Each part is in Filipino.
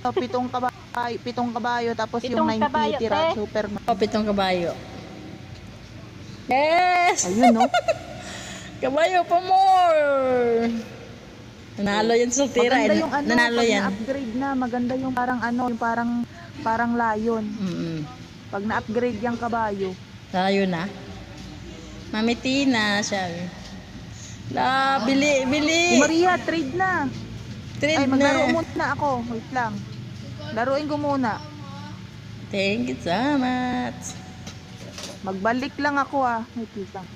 pitong kabayo, tapos yung Pitong kabayo, 90 tira, te. Superman. O, 7 kabayo. Yes! Ayun, no? Kabayo pa more! Nanalo yan sa tira. Maganda yung ano, Nanalo pag yan. na-upgrade na, maganda yung parang ano, yung parang lion. Pag na-upgrade yung kabayo. Layo na. Mami Tina, siya. Bili, bili. Maria, trade na. Trade Ay, maglaro na. muna ako. Wait lang. Laruin ko muna. Thank you so much. Magbalik lang ako ah. Wait lang.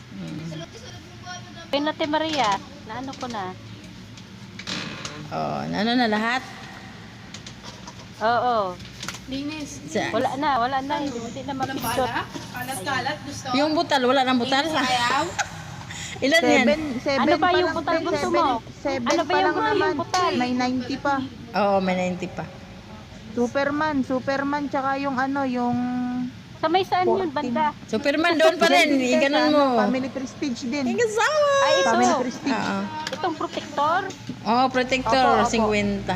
Pinate Maria, naano ko na. Oh, ano na lahat? Oo. Linis. Wala na. Hindi na mapipsot. Kalat-kalat. Gusto. Yung butal, wala nang butal. Ayaw. Ilan yan? Ano ba yung butal gusto mo? Ano ba yung yung butal? May 90 pa. Oo, may 90 pa. Superman, tsaka yung ano, yung... Sa may saan yun, 14. banda? Superman doon pa rin. Iganon mo. Family Prestige din. Thank you so much. Ay, ito. Family Prestige. Oo. Itong protector. Oh, protector, Opo, opo. 50.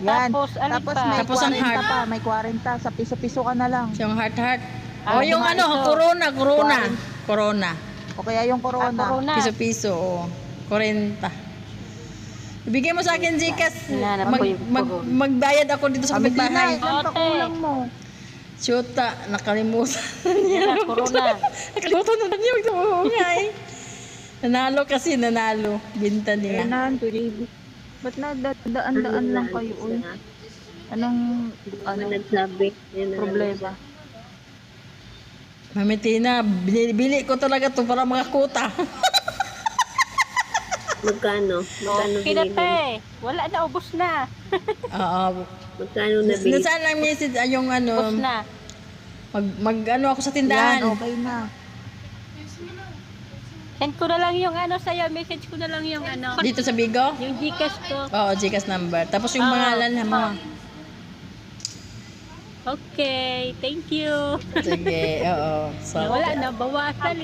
Yan. Tapos, alin Tapos pa? may Tapos ang 40 heart. pa. May 40. Sa piso-piso ka na lang. Yung heart. Ah, Oh, yung mga ano, ito. corona. O kaya yung corona. Corona. Piso-piso, oh. 40. Ibigay mo sa akin, Gcash. Hinahanap ko yung corona. Magbayad ako dito sa Kami kapitbahay. ilan pa kulang mo? Shoota, nakalimutan. Yan na, corona. Nakalimutan na niya. Magtumuhungay. Nanalo kasi, nanalo. Binta niya. Kailan, baby. Ba't daan lang kayo? Uy? Anong problema? Mami Tina, bili ko talaga to para mga kuta. Magkano? Magkano binili? Pinate. Wala na, ubos na. Oo. Magkano nabili? Nasaan lang message yung Ubos ano, na. ano ako sa Yan, tindahan. okay na. Send ko na lang yung ano sa'yo. Message ko na lang yung ano. Dito sa Bigo? Yung Gcash ko. Oo, Gcash number. Tapos yung Oo. pangalan mo. Okay, thank you. Sige, oo. So, Wala na, bawasan.